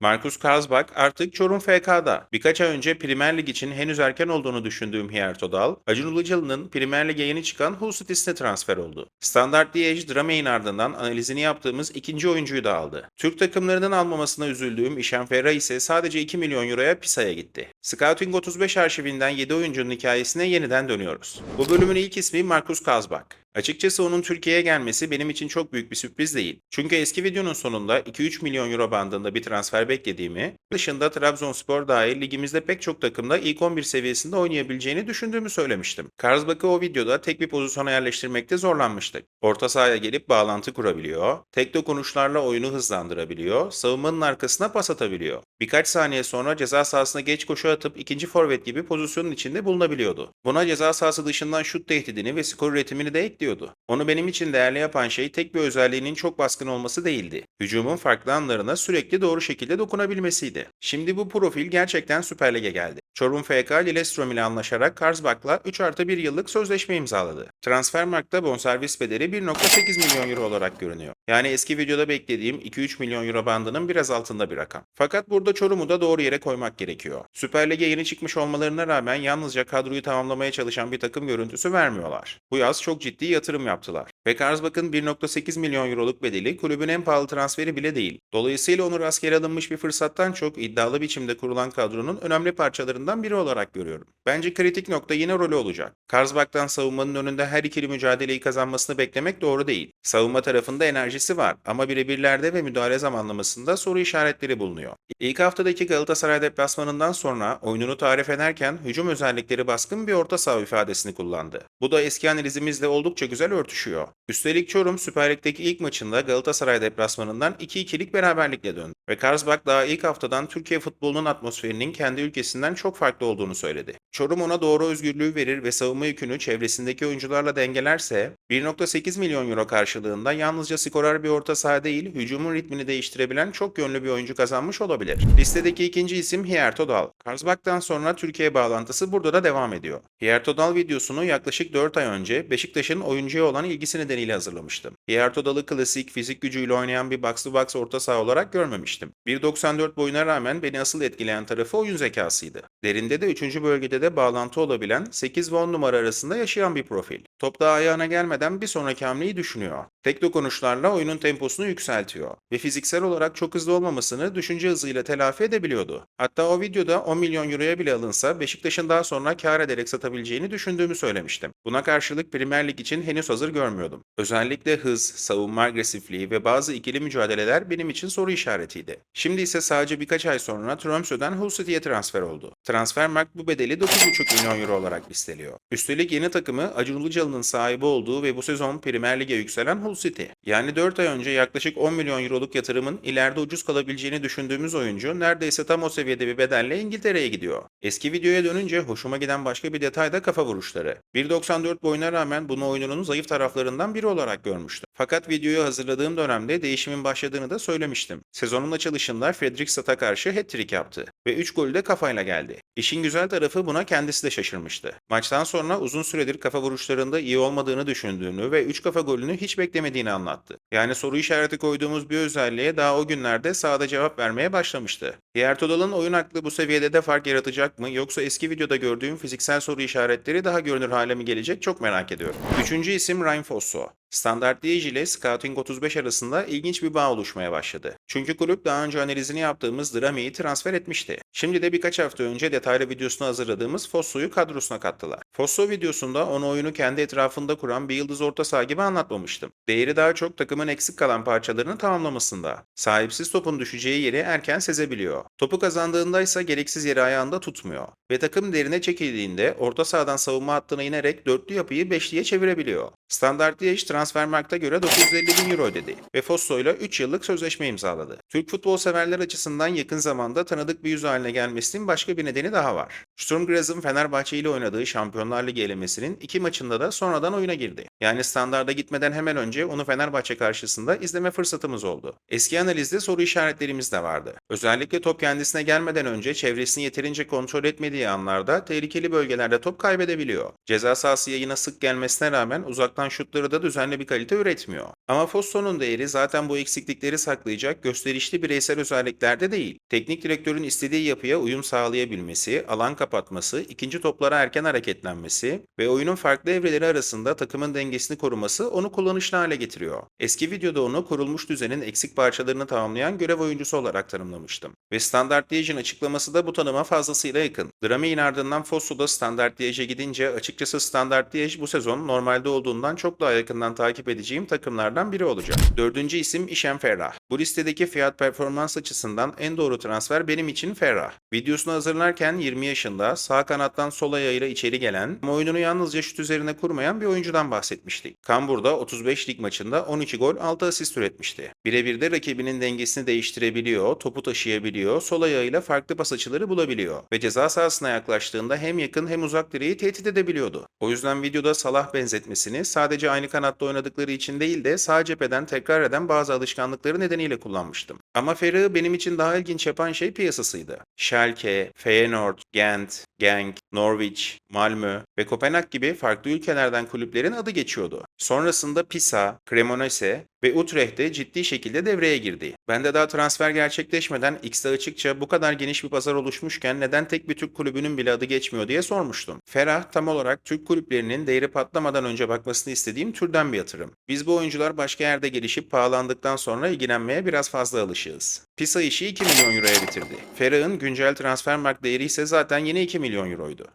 Marcus Kazbak artık Çorum FK'da. Birkaç ay önce Premier Lig için henüz erken olduğunu düşündüğüm Hierto Dal, Acun Ilıcalı'nın Premier Lig'e yeni çıkan Hull City'sine transfer oldu. Standard Liège Drame'in ardından analizini yaptığımız ikinci oyuncuyu da aldı. Türk takımlarının almamasına üzüldüğüm İşen Ferra ise sadece 2 milyon euroya Pisa'ya gitti. Scouting 35 arşivinden 7 oyuncunun hikayesine yeniden dönüyoruz. Bu bölümün ilk ismi Marcus Kazbak. Açıkçası onun Türkiye'ye gelmesi benim için çok büyük bir sürpriz değil. Çünkü eski videonun sonunda 2-3 milyon euro bandında bir transfer beklediğimi, dışında Trabzonspor dahil ligimizde pek çok takımda ilk 11 seviyesinde oynayabileceğini düşündüğümü söylemiştim. Karsbak'ı o videoda tek bir pozisyona yerleştirmekte zorlanmıştık. Orta sahaya gelip bağlantı kurabiliyor, tek dokunuşlarla oyunu hızlandırabiliyor, savunmanın arkasına pas atabiliyor. Birkaç saniye sonra ceza sahasına geç koşu atıp ikinci forvet gibi pozisyonun içinde bulunabiliyordu. Buna ceza sahası dışından şut tehdidini ve skor üretimini de ekliyordu. Onu benim için değerli yapan şey tek bir özelliğinin çok baskın olması değildi. Hücumun farklı anlarına sürekli doğru şekilde dokunabilmesiydi. Şimdi bu profil gerçekten Süper Lig'e geldi. Çorum FK Lillestrøm ile anlaşarak Karsbak'la 3+1 yıllık sözleşme imzaladı. Transfermarkt'ta bonservis bedeli 1,8 milyon euro olarak görünüyor. Yani eski videoda beklediğim 2-3 milyon euro bandının biraz altında bir rakam. Fakat burada Çorum'u da doğru yere koymak gerekiyor. Süper Lig'e yeni çıkmış olmalarına rağmen yalnızca kadroyu tamamlamaya çalışan bir takım görüntüsü vermiyorlar. Bu yaz çok ciddi yatırım yaptılar. Ve Karsbak'ın 1,8 milyon euroluk bedeli kulübün en pahalı transferi bile değil. Dolayısıyla onu rastgele alınmış bir fırsattan çok iddialı biçimde kurulan kadronun önemli parçalarından biri olarak görüyorum. Bence kritik nokta yine rolü olacak. Karsbak'tan savunmanın önünde her ikili mücadeleyi kazanmasını beklemek doğru değil. Savunma tarafında enerjisi var ama birebirlerde ve müdahale zamanlamasında soru işaretleri bulunuyor. İlk haftadaki Galatasaray deplasmanından sonra oyununu tarif ederken hücum özellikleri baskın bir orta saha ifadesini kullandı. Bu da eski analizimizle oldukça güzel örtüşüyor. Üstelik Çorum Süper Lig'deki ilk maçında Galatasaray deplasmanından 2-2'lik beraberlikle döndü. Ve Karsbak daha ilk haftadan Türkiye futbolunun atmosferinin kendi ülkesinden çok farklı olduğunu söyledi. Çorum ona doğru özgürlüğü verir ve savunma yükünü çevresindeki oyuncularla dengelerse 1,8 milyon euro karşılığında yalnızca skorer bir orta saha değil, hücumun ritmini değiştirebilen çok yönlü bir oyuncu kazanmış olabilir. Listedeki ikinci isim Hierto Dal. Karsbak'tan sonra Türkiye bağlantısı burada da devam ediyor. Hierto Dal videosunu yaklaşık 4 ay önce Beşiktaş'ın oyuncuya olan ilgisi nedeniyle hazırlamıştım. Hierto Dal'ı klasik, fizik gücüyle oynayan bir box to box orta saha olarak görmemiştim. 1,94 boyuna rağmen beni asıl etkileyen tarafı oyun zekasıydı. Derinde de 3. bölgede de bağlantı olabilen 8 ve 10 numara arasında yaşayan bir profil. Top daha ayağına gelmeden bir sonraki hamleyi düşünüyor. Tek dokunuşlarla oyunun temposunu yükseltiyor ve fiziksel olarak çok hızlı olmamasını düşünce hızıyla telafi edebiliyordu. Hatta o videoda 10 milyon euroya bile alınsa Beşiktaş'ın daha sonra kâr ederek satabileceğini düşündüğümü söylemiştim. Buna karşılık Premier Lig için henüz hazır görmüyordum. Özellikle hız, savunma agresifliği ve bazı ikili mücadeleler benim için soru işaretiydi. Şimdi ise sadece birkaç ay sonra Tromsø'den Hull City'ye transfer oldu. Transfermarkt bu bedeli 9,5 milyon euro olarak listeliyor. Üstelik yeni takımı Acun Ilıcalı'nın sahibi olduğu ve bu sezon Premier Lig'e yükselen Hull City. Yani 4 ay önce yaklaşık 10 milyon euroluk yatırımın ileride ucuz kalabileceğini düşündüğümüz oyuncu neredeyse tam o seviyede bir bedelle İngiltere'ye gidiyor. Eski videoya dönünce hoşuma giden başka bir detay da kafa vuruşları. 1,94 boyuna rağmen bunu oyununun zayıf taraflarından biri olarak görmüştüm. Fakat videoyu hazırladığım dönemde değişimin başladığını da söylemiştim. Sezonun açılışında Fredrikstad'a karşı hat-trick yaptı ve 3 golü de kafayla geldi. İşin güzel tarafı buna kendisi de şaşırmıştı. Maçtan sonra uzun süredir kafa vuruşlarında iyi olmadığını düşündüğünü ve 3 kafa golünü hiç beklemediğini anlattı. Yani soru işareti koyduğumuz bir özelliğe daha o günlerde sahada cevap vermeye başlamıştı. Diğer Todal'ın oyun aklı bu seviyede de fark yaratacak mı yoksa eski videoda gördüğüm fiziksel soru işaretleri daha görünür hale mi gelecek çok merak ediyorum. Üçüncü isim Ryan Fosso. Standard Liège ile Scouting 35 arasında ilginç bir bağ oluşmaya başladı. Çünkü kulüp daha önce analizini yaptığımız Drame'yi transfer etmişti. Şimdi de birkaç hafta önce detaylı videosunu hazırladığımız Fosso'yu kadrosuna kattılar. Fosso videosunda onu oyunu kendi etrafında kuran bir yıldız orta saha gibi anlatmamıştım. Değeri daha çok takımın eksik kalan parçalarını tamamlamasında. Sahipsiz topun düşeceği yeri erken sezebiliyor. Topu kazandığında ise gereksiz yeri ayağında tutmuyor. Ve takım derine çekildiğinde orta sahadan savunma hattına inerek dörtlü yapıyı beşliye çevirebiliyor. Standard Liège Transfermarkt'a göre 950 bin euro ödedi ve Fosso ile 3 yıllık sözleşme imzaladı. Türk futbol severler açısından yakın zamanda tanıdık bir yüz haline haline gelmesinin başka bir nedeni daha var. Sturm Graz'ın Fenerbahçe ile oynadığı Şampiyonlar Ligi elemesinin 2 maçında da sonradan oyuna girdi. Yani standarda gitmeden hemen önce onu Fenerbahçe karşısında izleme fırsatımız oldu. Eski analizde soru işaretlerimiz de vardı. Özellikle top kendisine gelmeden önce çevresini yeterince kontrol etmediği anlarda tehlikeli bölgelerde top kaybedebiliyor. Ceza sahası yayına sık gelmesine rağmen uzaktan şutları da düzenli bir kalite üretmiyor. Ama Fosso'nun değeri zaten bu eksiklikleri saklayacak gösterişli bireysel özelliklerde değil. Teknik direktörün istediği yapıya uyum sağlayabilmesi, alan kapatması, ikinci toplara erken hareketlenmesi ve oyunun farklı evreleri arasında takımın dengesini koruması onu kullanışlı hale getiriyor. Eski videoda onu kurulmuş düzenin eksik parçalarını tamamlayan görev oyuncusu olarak tanımlamıştım. Ve Standard Liège'in açıklaması da bu tanıma fazlasıyla yakın. Drame'in ardından Fosso da Standard Liège'e gidince açıkçası Standard Liège bu sezon normalde olduğundan çok daha yakından takip edeceğim takımlardan biri olacak. Dördüncü isim Hichem Ferrah. Bu listedeki fiyat performans açısından en doğru transfer benim için Ferrah. Videosunu hazırlarken 20 yaşında sağ kanattan sol ayağıyla içeri gelen ama oyununu yalnızca şut üzerine kurmayan bir oyuncudan bahsetmiştik. Cambuur'da 35 lig maçında 12 gol 6 asist üretmişti. Birebir de rakibinin dengesini değiştirebiliyor, topu taşıyabiliyor, sol ayağıyla farklı pas açıları bulabiliyor ve ceza sahasına yaklaştığında hem yakın hem uzak direği tehdit edebiliyordu. O yüzden videoda Salah benzetmesini sadece aynı kanatta oynadıkları için değil de sağ cepheden tekrar eden bazı alışkanlıkları nedeniyle kullanmıştım. Ama Ferrah'ı benim için daha ilginç yapan şey piyasasıydı. Schalke, Feyenoord, Gent, Genk, Norwich, Malmö ve Kopenhag gibi farklı ülkelerden kulüplerin adı geçiyordu. Sonrasında Pisa, Cremonese ve Utrecht'te ciddi şekilde devreye girdi. Ben de daha transfer gerçekleşmeden X'te açıkça bu kadar geniş bir pazar oluşmuşken neden tek bir Türk kulübünün bile adı geçmiyor diye sormuştum. Ferrah tam olarak Türk kulüplerinin değeri patlamadan önce bakmasını istediğim türden bir yatırım. Biz bu oyuncular başka yerde gelişip pahalandıktan sonra ilgilenmeye biraz fazla alışığız. Pisa işi 2 milyon euroya bitirdi. Ferrah'ın güncel transfermarkt değeri ise zaten yine 2 milyon euroydu.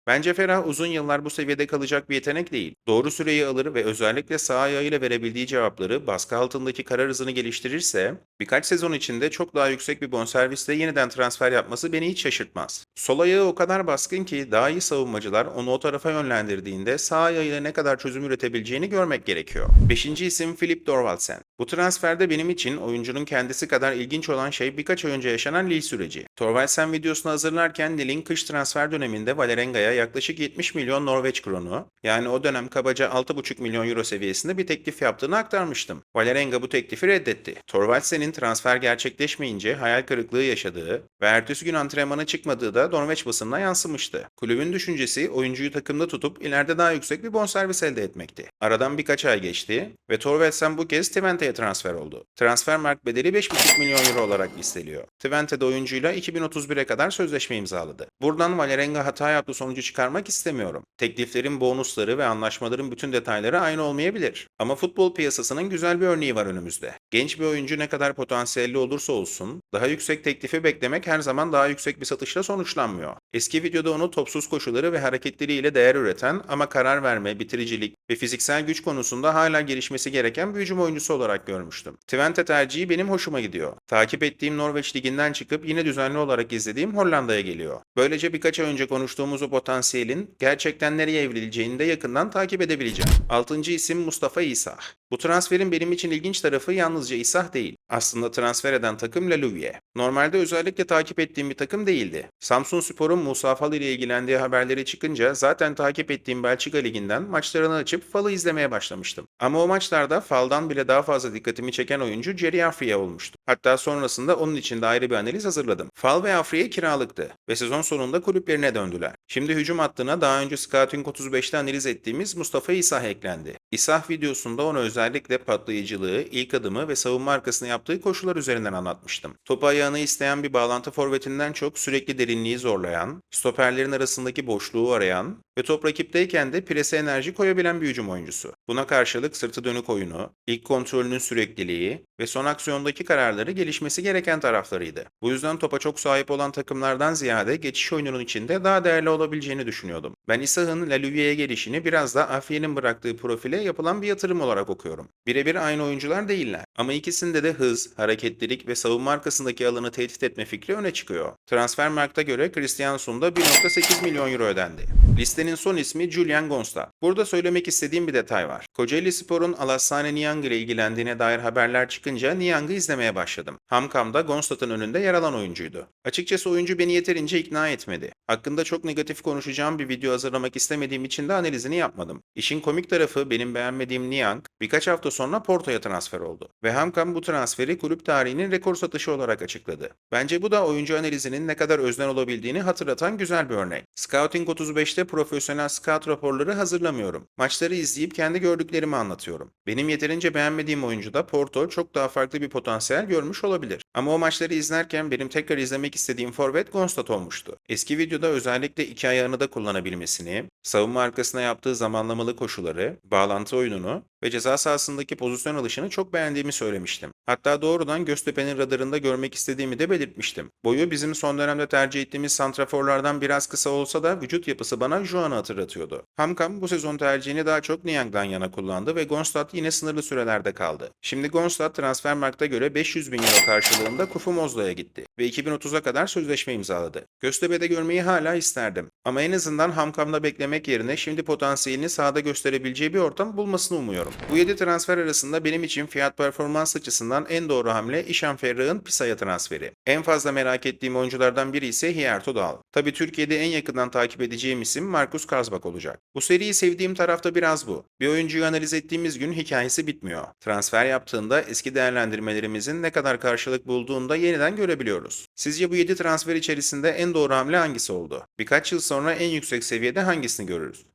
Bence Ferrah uzun yıllar bu seviyede kalacak bir yetenek değil. Doğru süreyi alır ve özellikle sağ ayağıyla verebildiği cevapları baskı altındaki karar hızını geliştirirse birkaç sezon içinde çok daha yüksek bir bonservisle yeniden transfer yapması beni hiç şaşırtmaz. Sol ayağı o kadar baskın ki daha iyi savunmacılar onu o tarafa yönlendirdiğinde sağ ayağıyla ne kadar çözüm üretebileceğini görmek gerekiyor. Beşinci isim Philip Thorvaldsen. Bu transferde benim için oyuncunun kendisi kadar ilginç olan şey birkaç ay önce yaşanan Lille süreci. Thorvaldsen videosunu hazırlarken Lille'in kış transfer döneminde Vålerenga'ya yaklaşık 70 milyon Norveç kronu, yani o dönem kabaca 6,5 milyon euro seviyesinde bir teklif yaptığını aktarmıştım. Vålerenga bu teklifi reddetti. Thorvaldsen'in transfer gerçekleşmeyince hayal kırıklığı yaşadığı ve ertesi gün antrenmana çıkmadığı da Norveç basınına yansımıştı. Kulübün düşüncesi oyuncuyu takımda tutup ileride daha yüksek bir bonservis elde etmekti. Aradan birkaç ay geçti ve Thorvaldsen bu kez Twente'ye transfer oldu. Transfermarkt bedeli 5,5 milyon euro olarak listeliyor. Twente'de oyuncuyla 2031'e kadar sözleşme imzaladı. Buradan Vålerenga hata yaptı sonucu çıkarmak istemiyorum. Tekliflerin bonusları ve anlaşmaların bütün detayları aynı olmayabilir. Ama futbol piyasasının güzel bir örneği var önümüzde. Genç bir oyuncu ne kadar potansiyelli olursa olsun, daha yüksek teklifi beklemek her zaman daha yüksek bir satışla sonuçlanmıyor. Eski videoda onu topsuz koşuları ve hareketleriyle değer üreten ama karar verme, bitiricilik ve fiziksel güç konusunda hala gelişmesi gereken bir hücum oyuncusu olarak görmüştüm. Twente tercihi benim hoşuma gidiyor. Takip ettiğim Norveç liginden çıkıp yine düzenli olarak izlediğim Hollanda'ya geliyor. Böylece birkaç ay önce konuştuğumuz o potansiyelin gerçekten nereye evrileceğini de yakından takip edebileceğim. Altıncı isim Mustafa İsah. Bu transferin benim için ilginç tarafı yalnızca İsah değil. Aslında transfer eden takım La Louvière. Normalde özellikle takip ettiğim bir takım değildi. Samsunspor'un Musa Fall ile ilgilendiği haberleri çıkınca zaten takip ettiğim Belçika Ligi'nden maçlarını açıp Fall'ı izlemeye başlamıştım. Ama o maçlarda Fall'dan bile daha fazla dikkatimi çeken oyuncu Thierry Afriyie olmuştu. Hatta sonrasında onun için de ayrı bir analiz hazırladım. Fall ve Afriyie kiralıktı ve sezon sonunda kulüplerine döndüler. Şimdi hücum hattına daha önce Scouting 35'te analiz ettiğimiz Mustafa İsah eklendi. İsah videosunda onu özellikle patlayıcılığı, ilk adımı ve savunma arkasına yaptığı koşular üzerinden anlatmıştım. Topu ayağını isteyen bir bağlantı forvetinden çok sürekli derinliği zorlayan, stoperlerin arasındaki boşluğu arayan ve top rakipteyken de prese enerji koyabilen bir hücum oyuncusu. Buna karşılık sırtı dönük oyunu, ilk kontrolünün sürekliliği ve son aksiyondaki kararları gelişmesi gereken taraflarıydı. Bu yüzden topa çok sahip olan takımlardan ziyade geçiş oyununun içinde daha değerli olabileceğini düşünüyordum. Ben İsah'ın La Louvière'ye gelişini biraz da Afriye'nin bıraktığı profile yapılan bir yatırım olarak okuyorum. Birebir aynı oyuncular değiller. Ama ikisinde de hız, hareketlilik ve savunma arkasındaki alanı tehdit etme fikri öne çıkıyor. Transfermarkt'a göre Christiansen'da 1,8 milyon euro ödendi. Listenin son ismi Julian Gonsta. Burada söylemek istediğim bir detay var. Kocaelispor'un Alassane Niang ile ilgilendiğine dair haberler çıkınca Niang'ı izlemeye başladım. Hamkam'da Gonstad'ın önünde yer alan oyuncuydu. Açıkçası oyuncu beni yeterince ikna etmedi. Hakkında çok negatif konuşacağım bir video hazırlamak istemediğim için de analizini yapmadım. İşin komik tarafı benim beğenmediğim Niang birkaç hafta sonra Porto'ya transfer oldu. Ve Hamkam bu transferi kulüp tarihinin rekor satışı olarak açıkladı. Bence bu da oyuncu analizinin ne kadar öznel olabildiğini hatırlatan güzel bir örnek. Scouting 35'te profesyonel scout raporları hazırlamıyorum. Maçları izleyip kendi gördüklerimi anlatıyorum. Benim yeterince beğenmediğim oyuncuda Porto çok daha farklı bir potansiyel görmüş olabilir. Ama o maçları izlerken benim tekrar izlemek istediğim forvet Gonstad olmuştu. Eski videoda özellikle iki ayağını da kullanabilmesini, savunma arkasına yaptığı zamanlamalı koşuları, bağlantı oyununu ve ceza sahasındaki pozisyon alışını çok beğendiğimi söylemiştim. Hatta doğrudan Göztepe'nin radarında görmek istediğimi de belirtmiştim. Boyu bizim son dönemde tercih ettiğimiz santraforlardan biraz kısa olsa da vücut yapısı bana Juan'ı hatırlatıyordu. Hamkam bu sezon tercihini daha çok Niang'dan yana kullandı ve Gonstad yine sınırlı sürelerde kaldı. Şimdi Gonstad Transfermarkt'a göre 500 bin euro karşılığında Kufu Mozla'ya gitti ve 2030'a kadar sözleşme imzaladı. Göztepe'de görmeyi hala isterdim. Ama en azından Hamkam'da beklemek yerine şimdi potansiyelini sahada gösterebileceği bir ortam bulmasını umuyorum. Bu 7 transfer arasında benim için fiyat performans açısından en doğru hamle İşan Ferrah'ın Pisa'ya transferi. En fazla merak ettiğim oyunculardan biri ise Hierto Dal. Tabii Türkiye'de en yakından takip edeceğim isim Markus Karsbak olacak. Bu seriyi sevdiğim taraf da biraz bu. Bir oyuncuyu analiz ettiğimiz gün hikayesi bitmiyor. Transfer yaptığında eski değerlendirmelerimizin ne kadar karşılık bulduğunu da yeniden görebiliyoruz. Sizce bu 7 transfer içerisinde en doğru hamle hangisi oldu? Birkaç yıl sonra en yüksek seviyede hangisini görürüz?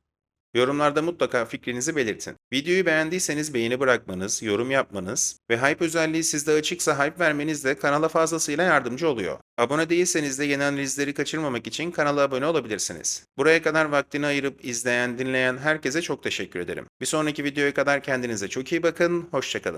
Yorumlarda mutlaka fikrinizi belirtin. Videoyu beğendiyseniz beğeni bırakmanız, yorum yapmanız ve hype özelliği sizde açıksa hype vermeniz de kanala fazlasıyla yardımcı oluyor. Abone değilseniz de yeni analizleri kaçırmamak için kanala abone olabilirsiniz. Buraya kadar vaktini ayırıp izleyen, dinleyen herkese çok teşekkür ederim. Bir sonraki videoya kadar kendinize çok iyi bakın, hoşça kalın.